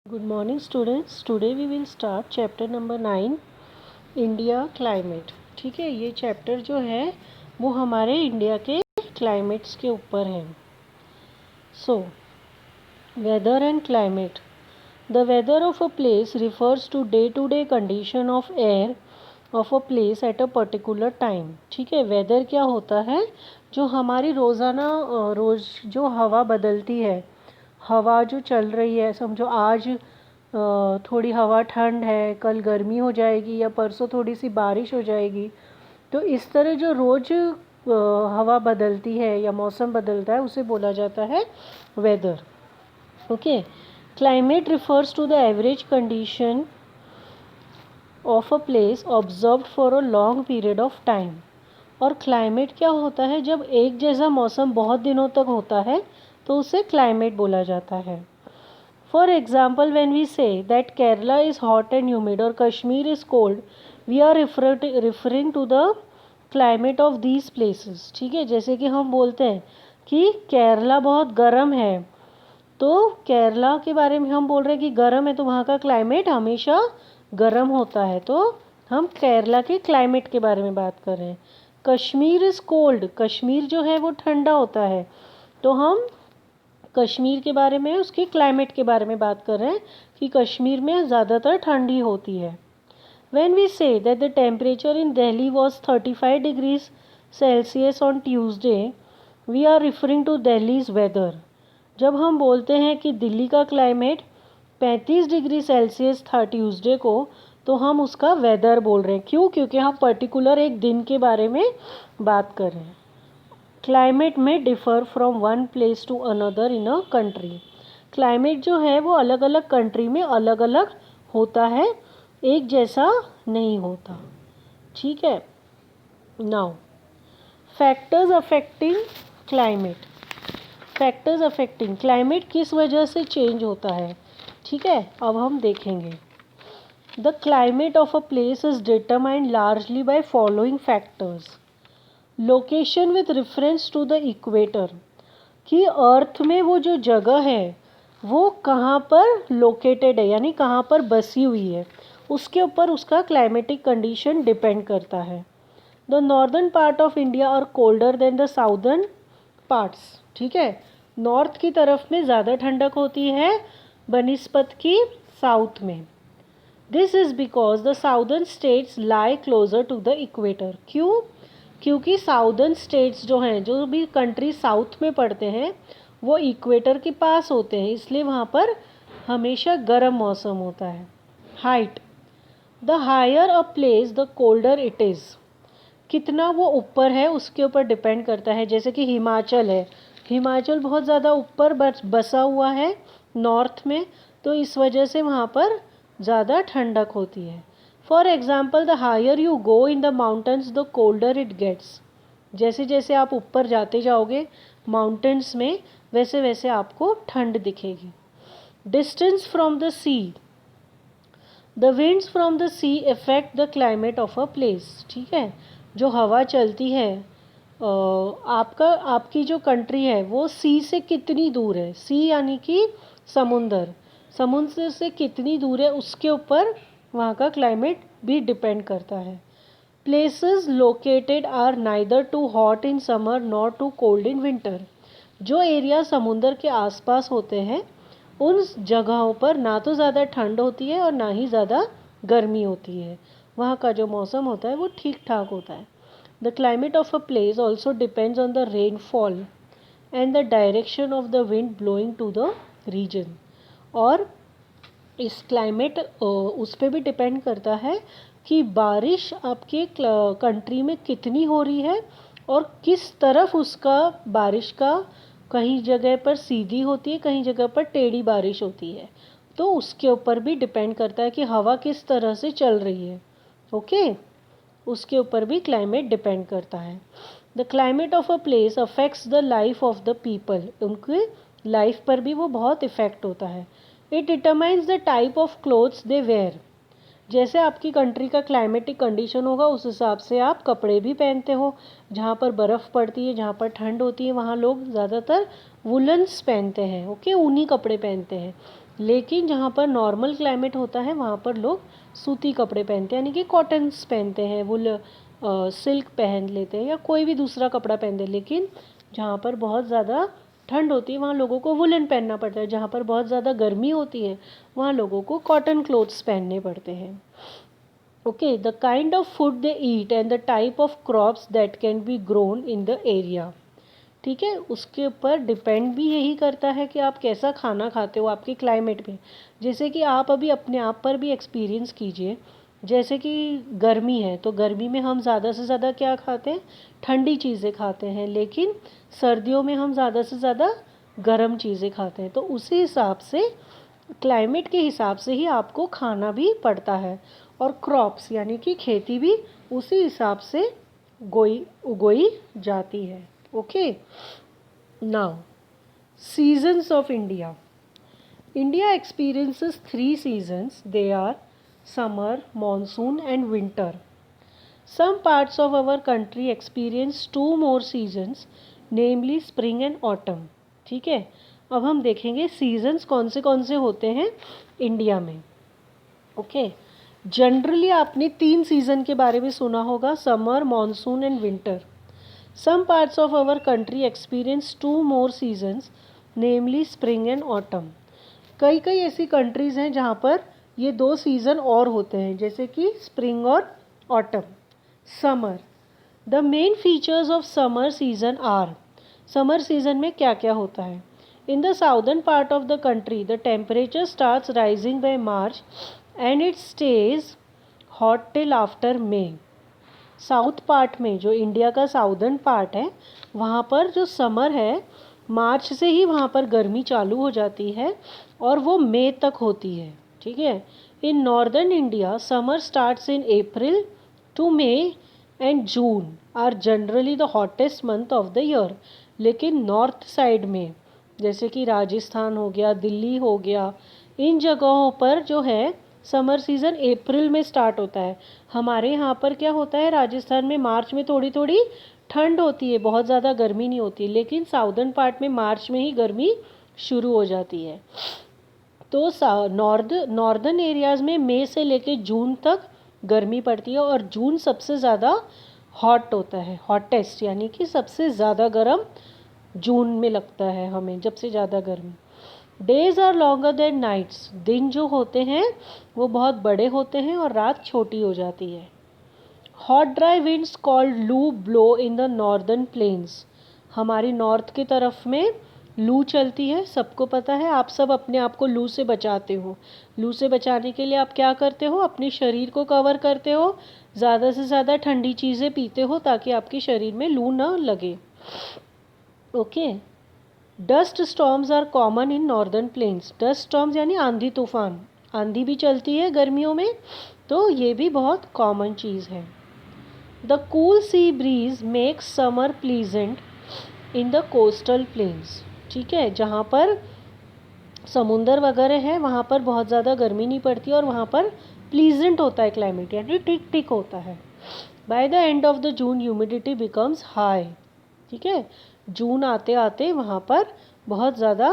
Good morning students. Today we will start chapter number 9 India climate. ठीक है, ये chapter जो है वो हमारे इंडिया के क्लाइमेट्स के ऊपर है. So weather and climate. The weather of a place refers to day condition of air of a place at a particular time. ठीक है, वेदर क्या होता है? जो हमारी रोज़ाना रोज़ जो हवा बदलती है, हवा जो चल रही है, समझो आज थोड़ी हवा ठंड है, कल गर्मी हो जाएगी या परसों थोड़ी सी बारिश हो जाएगी. तो इस तरह जो रोज़ हवा बदलती है या मौसम बदलता है उसे बोला जाता है weather. Okay. Climate refers to the average condition of a place observed for a long period of time. और क्लाइमेट क्या होता है? जब एक जैसा मौसम बहुत दिनों तक होता है तो उसे क्लाइमेट बोला जाता है. For example, when we say that Kerala is hot and humid or Kashmir is cold, we are referring to the climate of these places. ठीक है, जैसे कि हम बोलते हैं कि केरला बहुत गर्म है, तो केरला के बारे में हम बोल रहे हैं कि गर्म है तो वहाँ का क्लाइमेट हमेशा गर्म होता है, तो हम केरला के क्लाइमेट के बारे में बात कर रहे हैं. कश्मीर इज़ कोल्ड, कश्मीर जो है वो ठंडा होता है, तो हम कश्मीर के बारे में, उसके क्लाइमेट के बारे में बात कर रहे हैं कि कश्मीर में ज़्यादातर ठंडी होती है. When we say that the temperature in Delhi was 35 degrees Celsius on Tuesday, we are referring to Delhi's weather. जब हम बोलते हैं कि दिल्ली का क्लाइमेट 35 डिग्री सेल्सियस था ट्यूसडे को, तो हम उसका वेदर बोल रहे हैं. क्यों? क्योंकि हम पर्टिकुलर एक दिन के बारे में बात कर रहे हैं. क्लाइमेट में differ from one place to another in a country. Climate जो है वो अलग अलग कंट्री में अलग अलग होता है, एक जैसा नहीं होता. ठीक है. Now factors affecting climate. Factors affecting climate किस वजह से चेंज होता है? ठीक है, अब हम देखेंगे. The climate of a place is determined largely by following factors. Location with reference to the equator, कि अर्थ में वो जो जगह है वो कहाँ पर लोकेटेड है, यानी कहाँ पर बसी हुई है, उसके ऊपर उसका क्लाइमेटिक कंडीशन डिपेंड करता है. The northern part of India are colder than the southern parts. ठीक है, नॉर्थ की तरफ में ज़्यादा ठंडक होती है बनिस्पत की साउथ में. This is because the southern states lie closer to the equator. क्यों? क्योंकि साउदर्न स्टेट्स जो हैं, जो भी कंट्री साउथ में पड़ते हैं, वो इक्वेटर के पास होते हैं, इसलिए वहाँ पर हमेशा गर्म मौसम होता है. Height. The higher a place the colder it is. कितना वो ऊपर है उसके ऊपर डिपेंड करता है. जैसे कि हिमाचल है, हिमाचल बहुत ज़्यादा ऊपर बसा हुआ है नॉर्थ में, तो इस वजह से वहाँ पर ज़्यादा ठंडक होती है. For example, the higher you go in the mountains the colder it gets. जैसे जैसे आप ऊपर जाते जाओगे माउंटेन्स में, वैसे वैसे आपको ठंड दिखेगी. Distance from the sea. The winds from the sea effect the climate of a place. ठीक है, जो हवा चलती है, आपकी जो कंट्री है वो सी से कितनी दूर है, सी यानी कि समुंदर, समुद्र से कितनी दूर है उसके ऊपर वहाँ का क्लाइमेट भी डिपेंड करता है. Places located are neither too hot in summer nor too cold in winter. जो एरिया समुंदर के आसपास होते हैं उन जगहों पर ना तो ज़्यादा ठंड होती है और ना ही ज़्यादा गर्मी होती है. वहाँ का जो मौसम होता है वो ठीक ठाक होता है. The climate of a place also depends on the rainfall and the direction of the wind blowing to the region. और इस क्लाइमेट उस पर भी डिपेंड करता है कि बारिश आपके कंट्री में कितनी हो रही है और किस तरफ उसका बारिश का, कहीं जगह पर सीधी होती है, कहीं जगह पर टेढ़ी बारिश होती है, तो उसके ऊपर भी डिपेंड करता है कि हवा किस तरह से चल रही है. ओके, उसके ऊपर भी क्लाइमेट डिपेंड करता है. The climate of a place affects the life of the people. उनके लाइफ पर भी वो बहुत इफ़ेक्ट होता है. It determines the type of clothes they wear. जैसे आपकी कंट्री का क्लाइमेटिक कंडीशन होगा उस हिसाब से आप कपड़े भी पहनते हो. जहाँ पर बर्फ़ पड़ती है, जहाँ पर ठंड होती है, वहाँ लोग ज़्यादातर वुलन्स पहनते हैं. ओके, ऊनी कपड़े पहनते हैं. लेकिन जहाँ पर नॉर्मल क्लाइमेट होता है वहाँ पर लोग सूती कपड़े पहनते हैं, यानी कि कॉटन्स पहनते हैं, वुल सिल्क पहन लेते हैं या कोई भी दूसरा कपड़ा पहनते हैं। लेकिन जहाँ पर बहुत ज़्यादा ठंड होती है वहाँ लोगों को वुलन पहनना पड़ता है। जहाँ पर बहुत ज़्यादा गर्मी होती है वहाँ लोगों को कॉटन क्लोथ्स पहनने पड़ते हैं। Okay, the kind of food they eat and the type of crops that can be grown in the area. ठीक है, उसके ऊपर डिपेंड भी यही करता है कि आप कैसा खाना खाते हो आपके क्लाइमेट पे। जैसे कि आप अभी अपने आप पर भी एक्सपीरियंस कीजिए, जैसे कि गर्मी है तो गर्मी में हम ज़्यादा से ज़्यादा क्या खाते हैं, ठंडी चीज़ें खाते हैं। लेकिन सर्दियों में हम ज़्यादा से ज़्यादा गर्म चीज़ें खाते हैं। तो उसी हिसाब से क्लाइमेट के हिसाब से ही आपको खाना भी पड़ता है, और क्रॉप्स यानी कि खेती भी उसी हिसाब से उगोई जाती है। Okay, now seasons of India. India experiences 3 seasons. They are summer, monsoon and winter. Some parts of our country experience 2 more seasons, namely spring and autumn. ठीक है, अब हम देखेंगे सीजन्स कौन से होते हैं इंडिया में। ओके, जनरली आपने 3 सीज़न के बारे में सुना होगा, summer, monsoon and winter. Some parts of our country experience 2 more seasons, namely spring and autumn. कई ऐसी कंट्रीज़ हैं जहाँ पर ये 2 सीज़न और होते हैं, जैसे कि स्प्रिंग और autumn. Summer, the main features of summer season are. Summer season में क्या क्या होता है? In the southern part of the country the temperature starts rising by March and it stays hot till after May. South part में, जो India का southern part है, वहाँ पर जो समर है मार्च से ही वहाँ पर गर्मी चालू हो जाती है और वो मई तक होती है। ठीक है, in northern India summer starts in April to May and June are generally the hottest month of the year. लेकिन नॉर्थ साइड में, जैसे कि राजस्थान हो गया, दिल्ली हो गया, इन जगहों पर जो है समर सीज़न अप्रैल में स्टार्ट होता है। हमारे यहाँ पर क्या होता है, राजस्थान में मार्च में थोड़ी थोड़ी ठंड होती है, बहुत ज़्यादा गर्मी नहीं होती। लेकिन साउदर्न पार्ट में मार्च में ही गर्मी शुरू हो जाती है। तो नॉर्दर्न एरियाज़ में मई से लेके जून तक गर्मी पड़ती है और जून सबसे ज़्यादा हॉट होता है, हॉटेस्ट, यानी कि सबसे ज़्यादा गर्म जून में लगता है हमें, जब से ज़्यादा गर्मी। Days are longer than nights, दिन जो होते हैं वो बहुत बड़े होते हैं और रात छोटी हो जाती है। हॉट ड्राई विंड्स कॉल्ड लू blow in the northern planes. हमारी नॉर्थ की तरफ में लू चलती है, सबको पता है। आप सब अपने आप को लू से बचाते हो। लू से बचाने के लिए आप क्या करते हो, अपने शरीर को कवर करते हो, ज़्यादा से ज़्यादा ठंडी चीज़ें पीते हो ताकि आपके शरीर में लू ना लगे। Okay, dust storms are common in northern plains. Dust storms यानी आंधी तूफान, आंधी भी चलती है गर्मियों में, तो ये भी बहुत कॉमन चीज़ है। The cool sea breeze makes summer pleasant in the coastal planes. ठीक है, जहाँ पर समुंदर वगैरह है वहाँ पर बहुत ज़्यादा गर्मी नहीं पड़ती और वहाँ पर प्लीजेंट होता है क्लाइमेट, यानी ठीक ठीक होता है। By the end of the June humidity becomes high. ठीक है, जून आते आते वहाँ पर बहुत ज़्यादा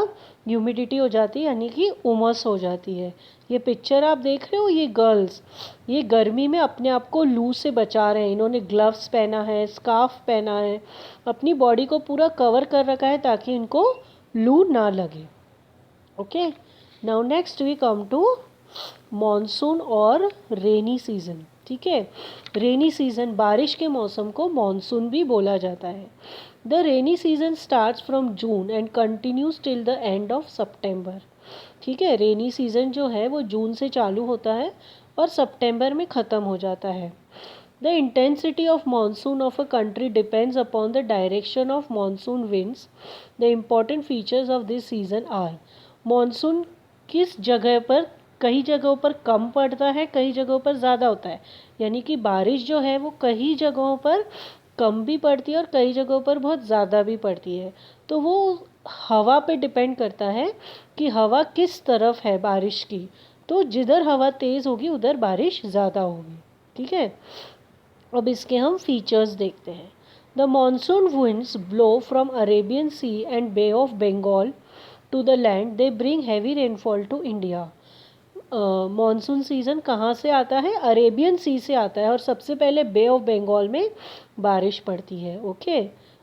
ह्यूमिडिटी हो जाती है, यानी कि उमस हो जाती है। ये पिक्चर आप देख रहे हो, ये गर्ल्स ये गर्मी में अपने आप को लू से बचा रहे हैं। इन्होंने ग्लव्स पहना है, स्कार्फ पहना है, अपनी बॉडी को पूरा कवर कर रखा है ताकि इनको लू ना लगे। Okay, now next we come to monsoon और रेनी सीज़न। ठीक है, रेनी सीज़न, बारिश के मौसम को मॉनसून भी बोला जाता है। The rainy season starts from June and continues till the end of September. ठीक है, रेनी सीज़न जो है वो जून से चालू होता है और सितंबर में ख़त्म हो जाता है। The intensity of monsoon of a country depends upon the direction of monsoon winds. The important features of this season are, monsoon किस जगह पर, कई जगहों पर कम पड़ता है, कई जगहों पर ज़्यादा होता है। यानी कि बारिश जो है वो कई जगहों पर कम भी पड़ती है और कई जगहों पर बहुत ज़्यादा भी पड़ती है। तो वो हवा पे डिपेंड करता है कि हवा किस तरफ है बारिश की। तो जिधर हवा तेज़ होगी उधर बारिश ज़्यादा होगी। ठीक है, अब इसके हम फीचर्स देखते हैं। The monsoon winds blow from Arabian sea and bay of Bengal to the land they bring heavy rainfall to India. Monsoon season कहाँ से आता है? अरेबियन सी से आता है और सबसे पहले बे ऑफ बंगाल में बारिश पड़ती है। ओके,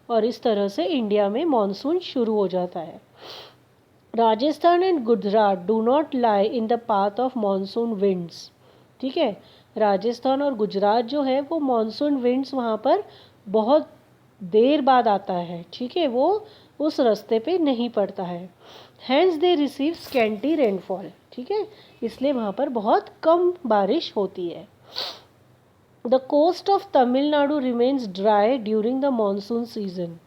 और इस तरह से इंडिया में मॉनसून शुरू हो जाता है। Rajasthan and Gujarat do not lie in the path of monsoon winds. ठीक है, राजस्थान और गुजरात जो है वो मॉनसून विंड्स वहाँ पर बहुत देर बाद आता है। ठीक है, वो उस रास्ते पे नहीं पड़ता है। Hence they receive scanty rainfall. ठीक है, इसलिए वहाँ पर बहुत कम बारिश होती है। The coast of Tamil Nadu remains dry during the monsoon season.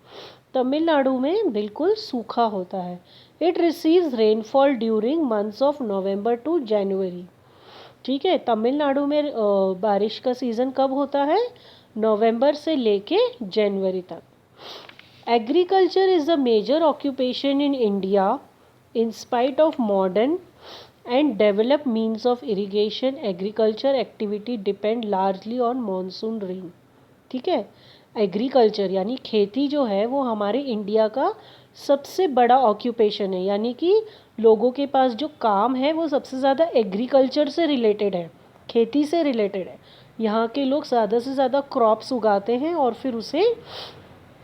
Tamil Nadu में बिल्कुल सूखा होता है। It receives rainfall during months of November to January. ठीक है, तमिलनाडु में बारिश का सीज़न कब होता है? नवंबर से लेके जनवरी तक। Agriculture is the major occupation in India in spite of modern and develop means of irrigation. Agriculture activity depend largely on monsoon rain. ठीक है, एग्रीकल्चर यानी खेती जो है वो हमारे इंडिया का सबसे बड़ा ऑक्यूपेशन है, यानी कि लोगों के पास जो काम है वो सबसे ज़्यादा एग्रीकल्चर से रिलेटेड है, खेती से रिलेटेड है। यहाँ के लोग ज़्यादा से ज़्यादा क्रॉप्स उगाते हैं और फिर उसे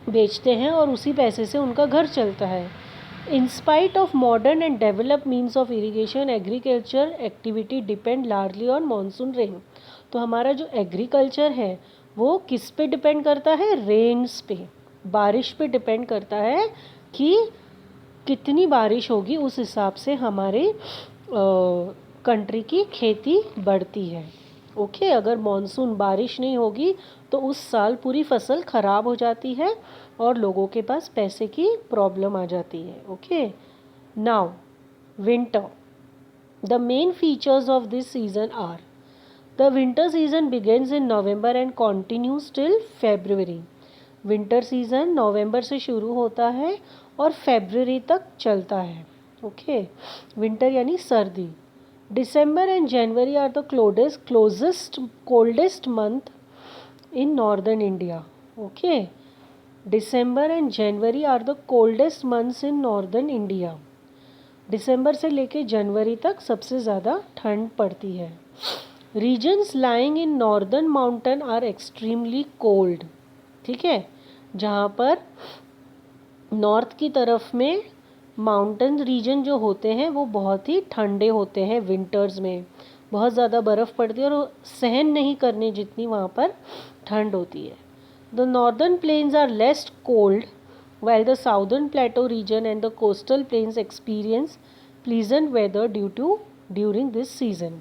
बेचते हैं और उसी पैसे से उनका घर चलता है। In spite of modern and developed means of irrigation, agriculture activity depend largely on monsoon rain. तो हमारा जो एग्रीकल्चर है वो किस पे डिपेंड करता है? रेन्स पे, बारिश पे डिपेंड करता है कि कितनी बारिश होगी, उस हिसाब से हमारे कंट्री की खेती बढ़ती है। ओके, अगर मॉनसून बारिश नहीं होगी तो उस साल पूरी फसल ख़राब हो जाती है और लोगों के पास पैसे की प्रॉब्लम आ जाती है। Okay, now winter. The main features of this season are the winter season begins in November and continues till February. Winter season नवंबर से शुरू होता है और फेब्रुअरी तक चलता है। ओके, विंटर यानी सर्दी। December and January are the coldest month in northern India. Okay, December and January are the coldest months in northern India. दिसंबर से लेके जनवरी तक सबसे ज़्यादा ठंड पड़ती है। Regions lying in northern mountain are extremely cold. ठीक है, जहाँ पर नॉर्थ की तरफ में माउंटेन रीजन जो होते हैं वो बहुत ही ठंडे होते हैं। विंटर्स में बहुत ज़्यादा बर्फ़ पड़ती है और सहन नहीं करने जितनी वहाँ पर ठंड होती है। The northern plains are less cold while the southern plateau region and the coastal plains experience pleasant weather during this season.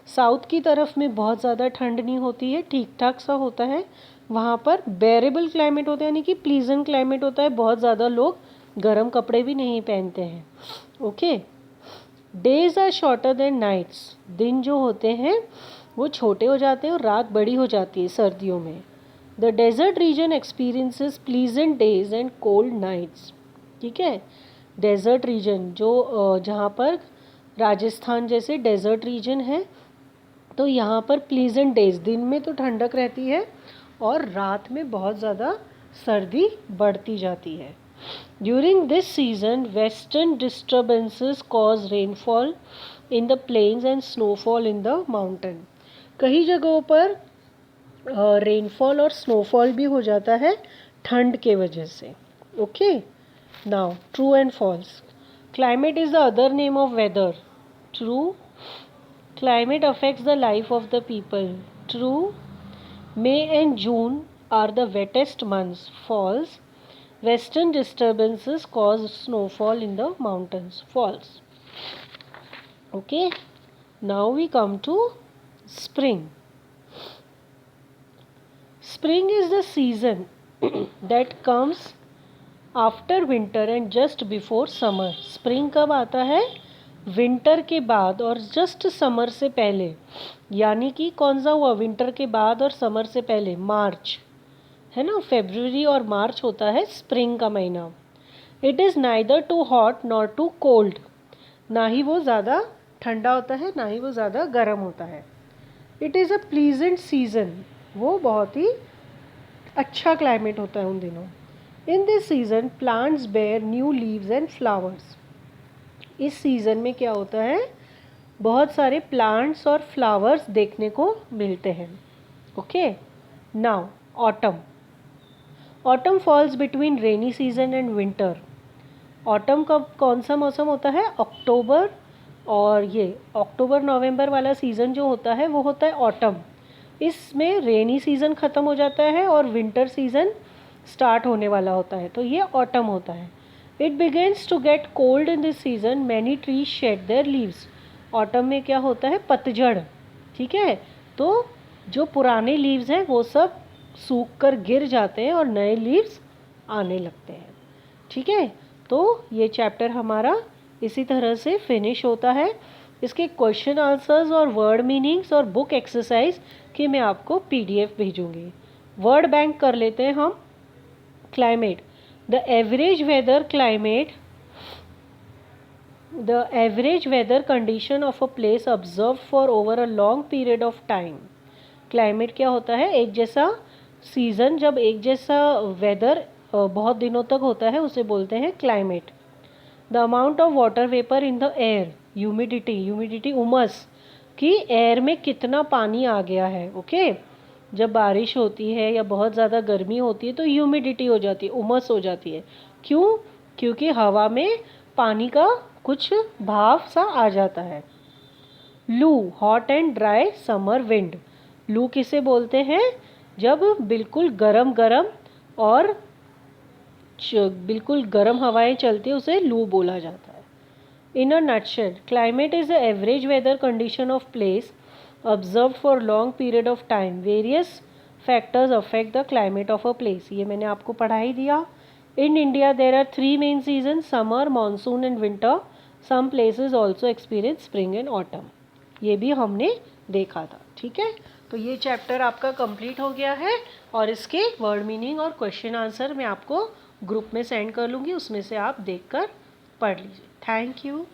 South की तरफ में बहुत ज़्यादा ठंड नहीं होती है, ठीक ठाक सा होता है। वहाँ पर बेरेबल क्लाइमेट होता है, यानी कि प्लीजेंट क्लाइमेट होता है। बहुत ज़्यादा लोग गर्म कपड़े भी नहीं पहनते हैं। Okay, days are shorter than nights. दिन जो होते हैं वो छोटे हो जाते हैं और रात बड़ी हो जाती है सर्दियों में। The desert region experiences pleasant days and cold nights. ठीक है, डेजर्ट रीजन जो जहाँ पर राजस्थान जैसे डेजर्ट रीजन है तो यहाँ पर प्लीजेंट डेज, दिन में तो ठंडक रहती है और रात में बहुत ज़्यादा सर्दी बढ़ती जाती है। During this season, western disturbances cause rainfall in the plains and snowfall in the mountain. कई जगहों पर रेनफॉल और स्नोफॉल भी हो जाता है ठंड के वजह से। Okay, now true and false. Climate is the other name of weather. True, climate affects the life of the people. True, May and June are the wettest months. False, western disturbances cause snowfall in the mountains. False. Okay, now we come to spring. Spring is the season that comes after winter and just before summer. Spring कब आता है? Winter के बाद और just summer से पहले। यानी कि कौन सा हुआ? विंटर के बाद और समर से पहले मार्च है ना। फरवरी और मार्च होता है स्प्रिंग का महीना। It is neither too hot nor too cold. ना ही वो ज़्यादा ठंडा होता है ना ही वो ज़्यादा गर्म होता है। It is a pleasant season. वो बहुत ही अच्छा क्लाइमेट होता है उन दिनों। In this season plants bear new leaves and flowers. इस सीज़न में क्या होता है, बहुत सारे प्लांट्स और फ्लावर्स देखने को मिलते हैं। Okay, now autumn. Autumn falls between rainy season and winter. Autumn कब कौन सा मौसम होता है, अक्टूबर, और ये अक्टूबर नवंबर वाला सीज़न जो होता है वो होता है ऑटम। इसमें रेनी सीज़न ख़त्म हो जाता है और विंटर सीज़न स्टार्ट होने वाला होता है, तो ये ऑटम होता है। It begins to get cold in this season, many trees shed their leaves. Autumn में क्या होता है, पतझड़, ठीक है, तो जो पुराने लीव्स हैं वो सब सूख कर गिर जाते हैं और नए लीव्स आने लगते हैं। ठीक है, तो ये चैप्टर हमारा इसी तरह से फिनिश होता है। इसके क्वेश्चन आंसर्स और वर्ड मीनिंग्स और बुक एक्सरसाइज की मैं आपको पीडीएफ भेजूंगी। वर्ड बैंक कर लेते हैं हम। Climate, the average weather climate, the average weather condition of a place observed for over a long period of time। Climate क्या होता है, एक जैसा सीज़न, जब एक जैसा वेदर बहुत दिनों तक होता है उसे बोलते हैं climate. The amount of water vapour in the air, humidity, humidity उमस, कि एयर में कितना पानी आ गया है। ओके, जब बारिश होती है या बहुत ज़्यादा गर्मी होती है तो ह्यूमिडिटी हो जाती है, उमस हो जाती है। क्यों, क्योंकि हवा में पानी का कुछ भाव सा आ जाता है। लू, hot and dry summer wind. लू किसे बोलते हैं, जब बिल्कुल गरम गरम और बिल्कुल गर्म हवाएं चलती है उसे लू बोला जाता है। In a nutshell, climate is the average weather condition of place observe for long period of time, various factors affect the climate of a place. ये मैंने आपको पढ़ा ही दिया। In India there are 3 main season, summer, monsoon and winter. Some places also experience spring and autumn. ये भी हमने देखा था। ठीक है, तो ये चैप्टर आपका कंप्लीट हो गया है और इसके वर्ड मीनिंग और क्वेश्चन आंसर मैं आपको ग्रुप में सेंड कर लूँगी, उसमें से आप देखकर पढ़ लीजिए। Thank you.